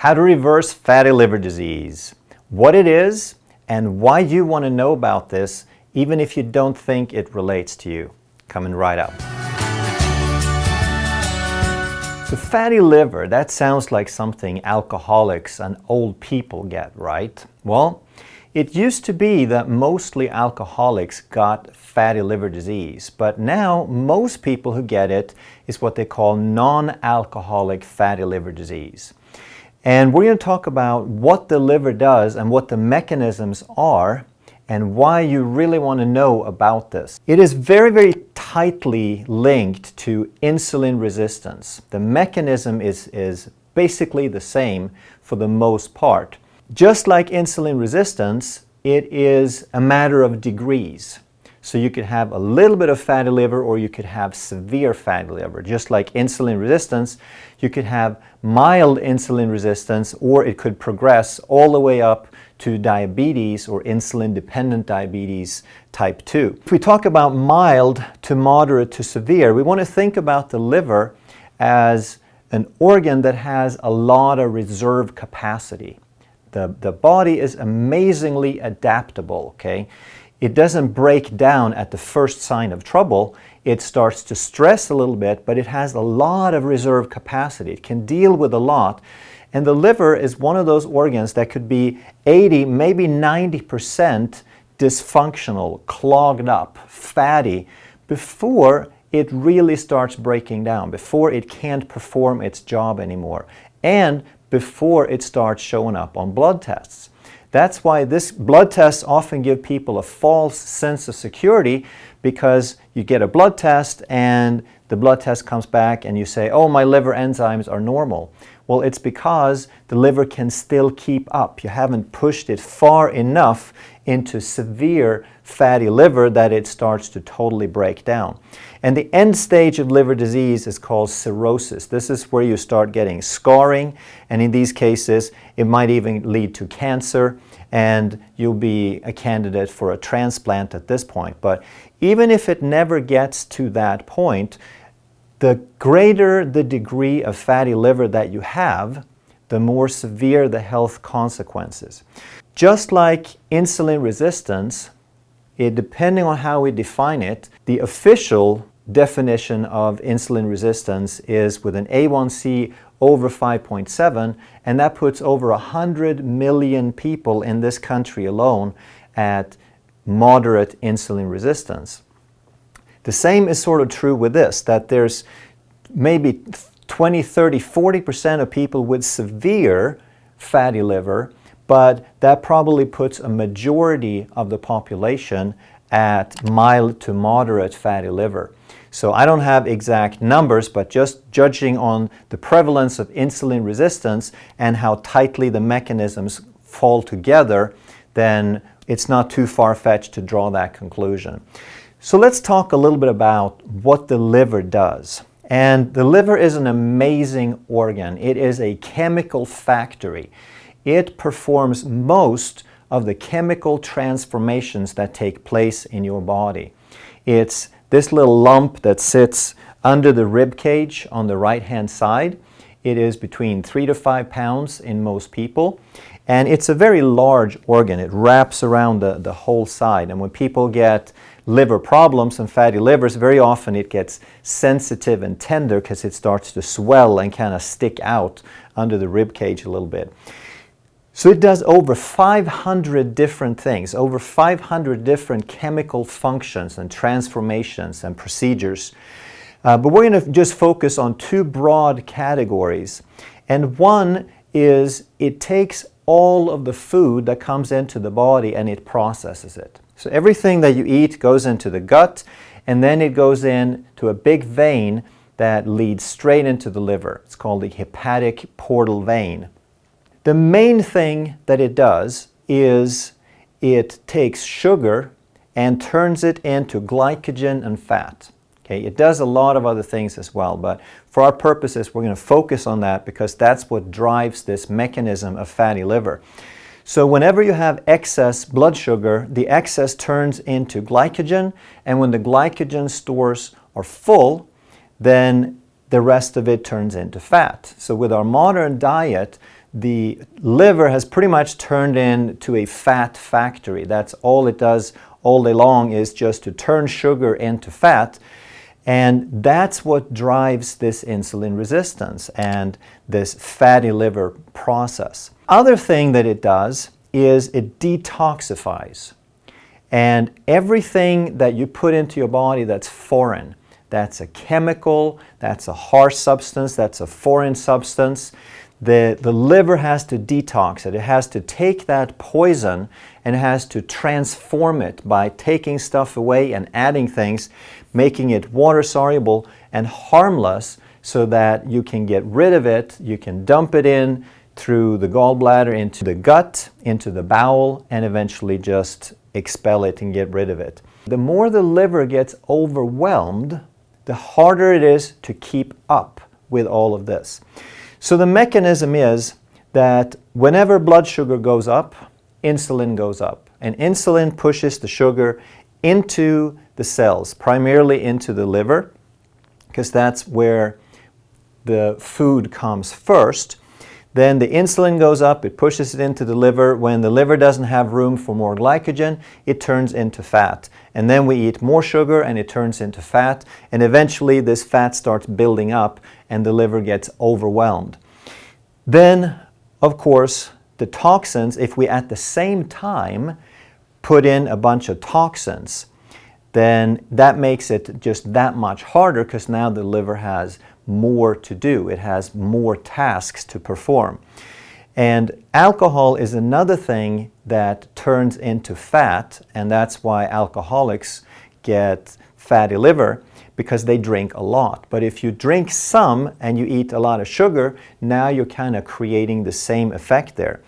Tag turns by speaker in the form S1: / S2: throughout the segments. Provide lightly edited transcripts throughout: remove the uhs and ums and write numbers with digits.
S1: How to reverse fatty liver disease, what it is, and why you want to know about this, even if you don't think it relates to you. Coming right up. The fatty liver, that sounds like something alcoholics and old people get, right? Well, it used to be that mostly alcoholics got fatty liver disease, but now most people who get it is what they call non-alcoholic fatty liver disease. And we're going to talk about what the liver does and what the mechanisms are and why you really want to know about this. It is very, very tightly linked to insulin resistance. The mechanism is basically the same for the most part. Just like insulin resistance, it is a matter of degrees. So you could have a little bit of fatty liver or you could have severe fatty liver. Just like insulin resistance, you could have mild insulin resistance or it could progress all the way up to diabetes or insulin-dependent diabetes type 2. If we talk about mild to moderate to severe, we want to think about the liver as an organ that has a lot of reserve capacity. The body is amazingly adaptable, okay? It doesn't break down at the first sign of trouble. It starts to stress a little bit, but it has a lot of reserve capacity. It can deal with a lot. And the liver is one of those organs that could be 80, maybe 90% dysfunctional, clogged up, fatty, before it really starts breaking down, before it can't perform its job anymore, and before it starts showing up on blood tests. That's why this blood tests often give people a false sense of security, because you get a blood test and the blood test comes back and you say, oh, my liver enzymes are normal. Well, it's because the liver can still keep up. You haven't pushed it far enough into severe fatty liver that it starts to totally break down. And the end stage of liver disease is called cirrhosis. This is where you start getting scarring, and in these cases, it might even lead to cancer, and you'll be a candidate for a transplant at this point. But even if it never gets to that point, the greater the degree of fatty liver that you have, the more severe the health consequences. Just like insulin resistance, depending on how we define it, the official definition of insulin resistance is with an A1C over 5.7, and that puts over 100 million people in this country alone at moderate insulin resistance. The same is sort of true with this, that there's maybe 20, 30, 40% of people with severe fatty liver, but that probably puts a majority of the population at mild to moderate fatty liver. So I don't have exact numbers, but just judging on the prevalence of insulin resistance and how tightly the mechanisms fall together, then it's not too far-fetched to draw that conclusion. So let's talk a little bit about what the liver does. And the liver is an amazing organ. It is a chemical factory. It performs most of the chemical transformations that take place in your body. It's this little lump that sits under the rib cage on the right-hand side. It is between 3 to 5 pounds in most people. And it's a very large organ. It wraps around the whole side. And when people get liver problems and fatty livers, very often it gets sensitive and tender because it starts to swell and kind of stick out under the rib cage a little bit. So it does over 500 different things, over 500 different chemical functions and transformations and procedures. But we're going to just focus on two broad categories. And one is it takes all of the food that comes into the body and it processes it. So everything that you eat goes into the gut, and then it goes into a big vein that leads straight into the liver. It's called the hepatic portal vein. The main thing that it does is it takes sugar and turns it into glycogen and fat. Okay, it does a lot of other things as well, but for our purposes, we're going to focus on that because that's what drives this mechanism of fatty liver. So whenever you have excess blood sugar, the excess turns into glycogen, and when the glycogen stores are full, then the rest of it turns into fat. So with our modern diet, the liver has pretty much turned into a fat factory. That's all it does all day long, is just to turn sugar into fat. And that's what drives this insulin resistance and this fatty liver process. Other thing that it does is it detoxifies. And everything that you put into your body that's foreign, that's a chemical, that's a harsh substance, that's a foreign substance, the liver has to detox it. It has to take that poison and it has to transform it by taking stuff away and adding things, making it water soluble and harmless so that you can get rid of it. You can dump it in through the gallbladder into the gut, into the bowel, and eventually just expel it and get rid of it. The more the liver gets overwhelmed, the harder it is to keep up with all of this. So the mechanism is that whenever blood sugar goes up, insulin goes up. And insulin pushes the sugar into the cells, primarily into the liver, because that's where the food comes first. Then the insulin goes up, it pushes it into the liver. When the liver doesn't have room for more glycogen, it turns into fat. And then we eat more sugar and it turns into fat. And eventually this fat starts building up and the liver gets overwhelmed. Then, of course, the toxins, if we at the same time put in a bunch of toxins, then that makes it just that much harder because now the liver has more to do. It has more tasks to perform. And alcohol is another thing that turns into fat, and that's why alcoholics get fatty liver, because they drink a lot. But if you drink some and you eat a lot of sugar, now you're kind of creating the same effect there.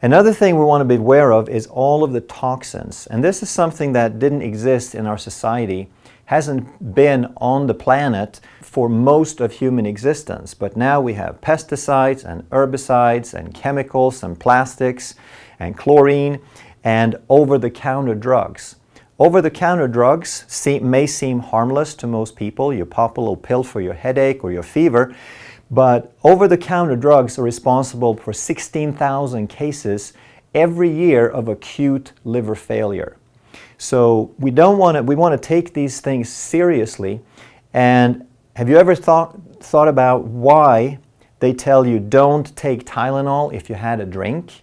S1: Another thing we want to be aware of is all of the toxins. And this is something that didn't exist in our society, hasn't been on the planet for most of human existence. But now we have pesticides and herbicides and chemicals and plastics and chlorine and over-the-counter drugs. Over-the-counter drugs may seem harmless to most people. You pop a little pill for your headache or your fever, but over-the-counter drugs are responsible for 16,000 cases every year of acute liver failure. So we want to take these things seriously. And have you ever thought about why they tell you don't take Tylenol if you had a drink?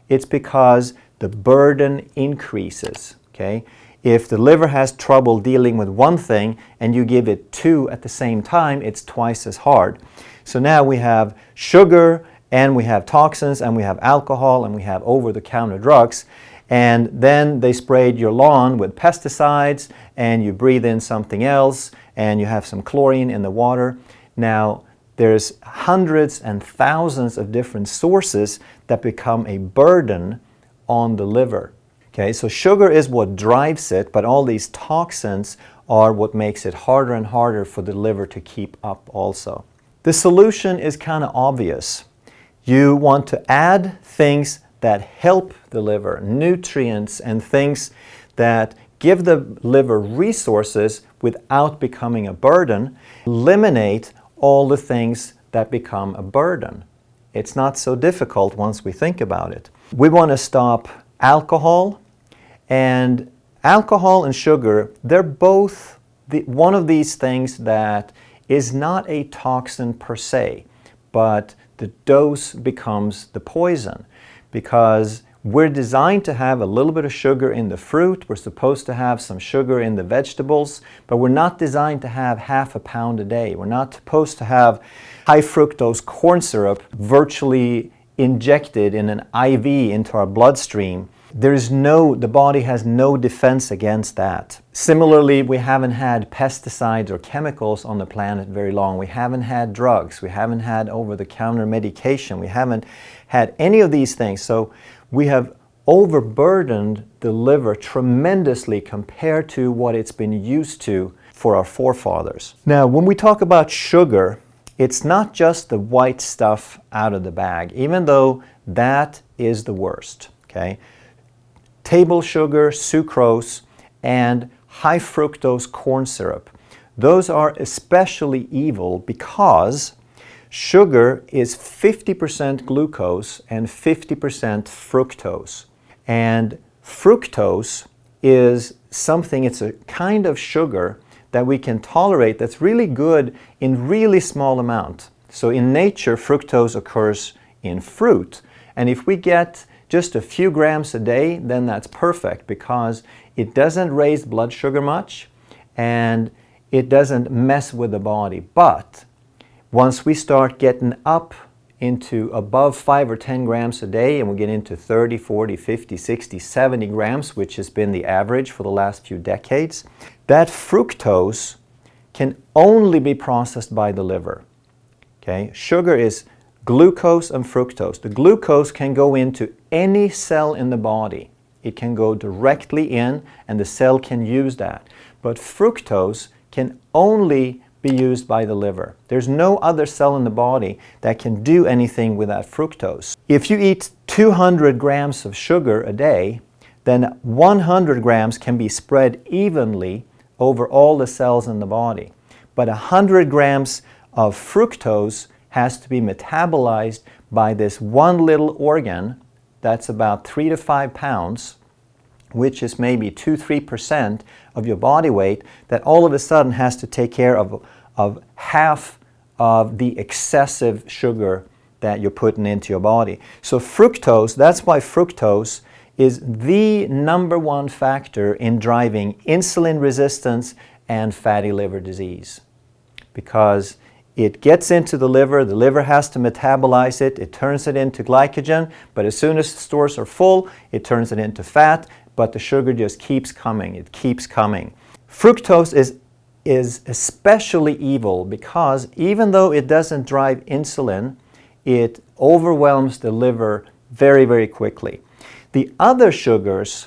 S1: It's because the burden increases, okay? If the liver has trouble dealing with one thing and you give it two at the same time, it's twice as hard. So now we have sugar and we have toxins and we have alcohol and we have over-the-counter drugs. And then they sprayed your lawn with pesticides and you breathe in something else and you have some chlorine in the water. Now there's hundreds and thousands of different sources that become a burden on the liver. Okay, so sugar is what drives it, but all these toxins are what makes it harder and harder for the liver to keep up also. The solution is kind of obvious. You want to add things that help the liver, nutrients and things that give the liver resources without becoming a burden. Eliminate all the things that become a burden. It's not so difficult once we think about it. We want to stop alcohol. And alcohol and sugar, they're both one of these things that is not a toxin per se, but the dose becomes the poison because we're designed to have a little bit of sugar in the fruit. We're supposed to have some sugar in the vegetables, but we're not designed to have half a pound a day. We're not supposed to have high fructose corn syrup virtually injected in an IV into our bloodstream. The body has no defense against that. Similarly, we haven't had pesticides or chemicals on the planet very long. We haven't had drugs. We haven't had over-the-counter medication. We haven't had any of these things. So we have overburdened the liver tremendously compared to what it's been used to for our forefathers. Now, when we talk about sugar, it's not just the white stuff out of the bag, even though that is the worst, okay? Table sugar, sucrose, and high fructose corn syrup. Those are especially evil because Sugar is 50% glucose and 50% fructose. And fructose is something, it's a kind of sugar that we can tolerate that's really good in really small amount. So in nature, fructose occurs in fruit. And if we get just a few grams a day, then that's perfect because it doesn't raise blood sugar much and it doesn't mess with the body. But once we start getting up into above 5 or 10 grams a day and we get into 30, 40, 50, 60, 70 grams, which has been the average for the last few decades, that fructose can only be processed by the liver. Okay? Sugar is glucose and fructose. The glucose can go into any cell in the body. It can go directly in and the cell can use that. But fructose can only be used by the liver. There's no other cell in the body that can do anything with that fructose. If you eat 200 grams of sugar a day, then 100 grams can be spread evenly over all the cells in the body. But 100 grams of fructose has to be metabolized by this one little organ that's about 3 to 5 pounds, which is maybe 2-3% of your body weight, that all of a sudden has to take care of half of the excessive sugar that you're putting into your body. So fructose, that's why fructose is the #1 factor in driving insulin resistance and fatty liver disease. Because it gets into the liver has to metabolize it, it turns it into glycogen, but as soon as the stores are full, it turns it into fat, but the sugar just keeps coming, it keeps coming. Fructose is especially evil because even though it doesn't drive insulin, it overwhelms the liver very, very quickly. The other sugars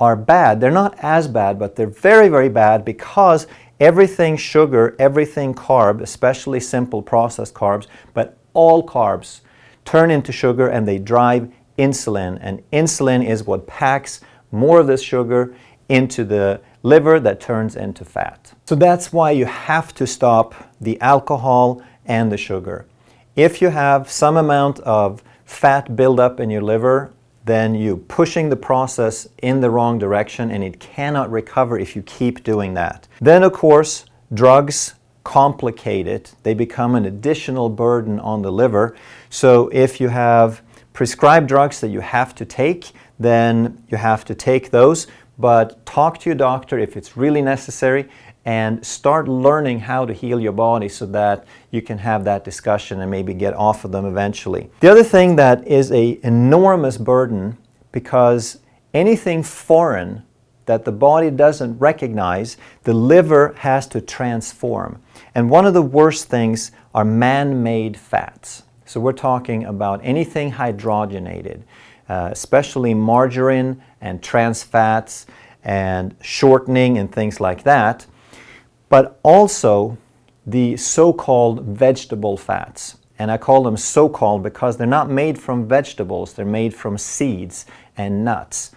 S1: are bad. They're not as bad, but they're very, very bad because everything sugar, everything carb, especially simple processed carbs, but all carbs turn into sugar and they drive insulin. And insulin is what packs more of this sugar into the liver that turns into fat. So that's why you have to stop the alcohol and the sugar. If you have some amount of fat buildup in your liver, then you're pushing the process in the wrong direction and it cannot recover if you keep doing that. Then of course, drugs complicate it. They become an additional burden on the liver. So if you have prescribed drugs that you have to take, then you have to take those, but talk to your doctor if it's really necessary and start learning how to heal your body so that you can have that discussion and maybe get off of them eventually. The other thing that is an enormous burden, because anything foreign that the body doesn't recognize, the liver has to transform. And one of the worst things are man-made fats. So we're talking about anything hydrogenated, especially margarine and trans fats and shortening and things like that, but also the so-called vegetable fats. And I call them so-called because they're not made from vegetables, they're made from seeds and nuts.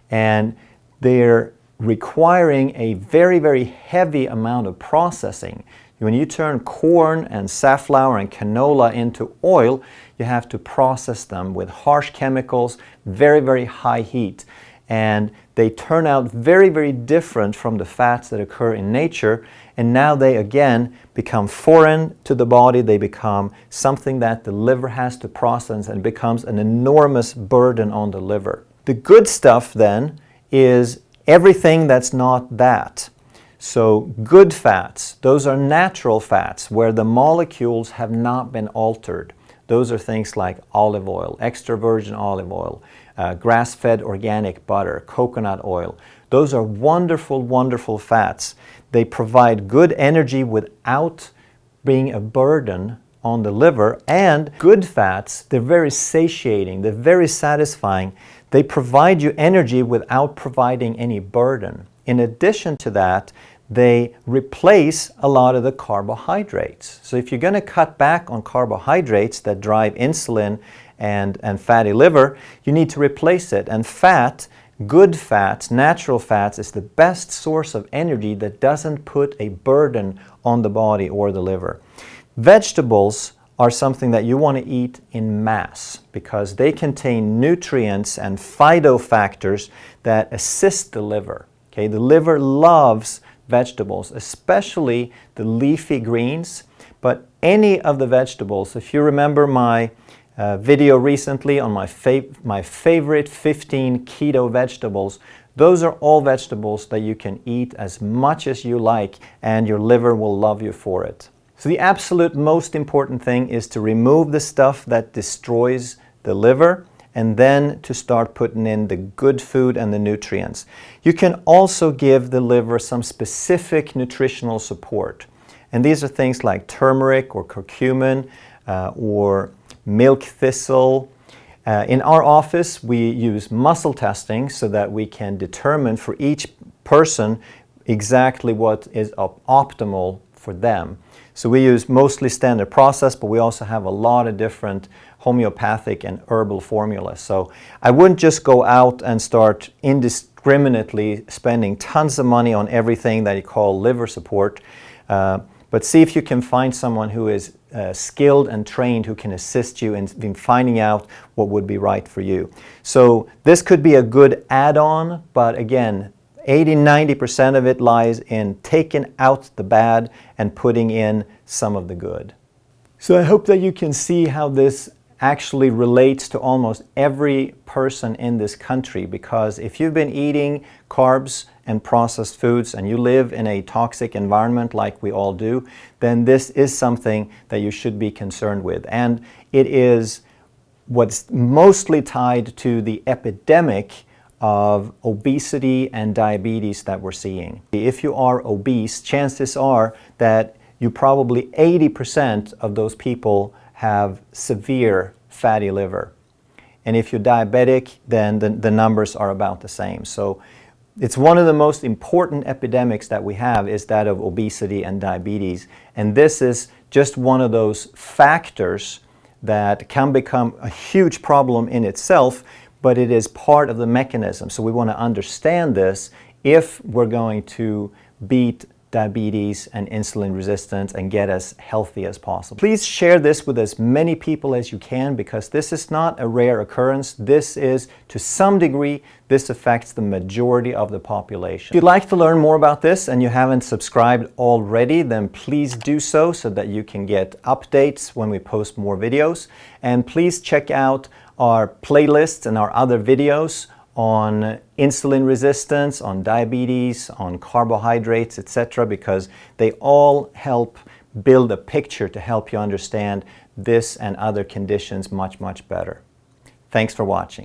S1: And they're requiring a very, very heavy amount of processing. When you turn corn and safflower and canola into oil, you have to process them with harsh chemicals, very, very high heat. And they turn out very, very different from the fats that occur in nature. And now they again become foreign to the body. They become something that the liver has to process and becomes an enormous burden on the liver. The good stuff then is everything that's not that. So good fats, those are natural fats where the molecules have not been altered. Those are things like olive oil, extra virgin olive oil, grass-fed organic butter, coconut oil. Those are wonderful, wonderful fats. They provide good energy without being a burden on the liver. And good fats, they're very satiating, they're very satisfying. They provide you energy without providing any burden. In addition to that, they replace a lot of the carbohydrates. So if you're going to cut back on carbohydrates that drive insulin and fatty liver, you need to replace it. And fat, good fats, natural fats, is the best source of energy that doesn't put a burden on the body or the liver. Vegetables are something that you want to eat in mass because they contain nutrients and phytofactors that assist the liver. Okay? The liver loves vegetables, especially the leafy greens, but any of the vegetables. If you remember my video recently on my favorite 15 keto vegetables, those are all vegetables that you can eat as much as you like and your liver will love you for it. So the absolute most important thing is to remove the stuff that destroys the liver and then to start putting in the good food and the nutrients. You can also give the liver some specific nutritional support. And these are things like turmeric or curcumin or milk thistle. In our office, we use muscle testing so that we can determine for each person exactly what is optimal for them. So we use mostly standard process, but we also have a lot of different homeopathic and herbal formulas. So I wouldn't just go out and start indiscriminately spending tons of money on everything that you call liver support, but see if you can find someone who is skilled and trained who can assist you in finding out what would be right for you. So this could be a good add-on, but again, 80-90% of it lies in taking out the bad and putting in some of the good. So I hope that you can see how this actually relates to almost every person in this country, because if you've been eating carbs and processed foods and you live in a toxic environment like we all do, then this is something that you should be concerned with. And it is what's mostly tied to the epidemic of obesity and diabetes that we're seeing. If you are obese, chances are that you probably 80% of those people have severe fatty liver. And if you're diabetic, then the numbers are about the same. So it's one of the most important epidemics that we have is that of obesity and diabetes. And this is just one of those factors that can become a huge problem in itself, but it is part of the mechanism. So we want to understand this if we're going to beat diabetes and insulin resistance and get as healthy as possible. Please share this with as many people as you can, because this is not a rare occurrence. This is, to some degree, this affects the majority of the population. If you'd like to learn more about this and you haven't subscribed already, then please do so that you can get updates when we post more videos. And please check out our playlists and our other videos on insulin resistance, on diabetes, on carbohydrates, etc., because they all help build a picture to help you understand this and other conditions much, much better. Thanks for watching.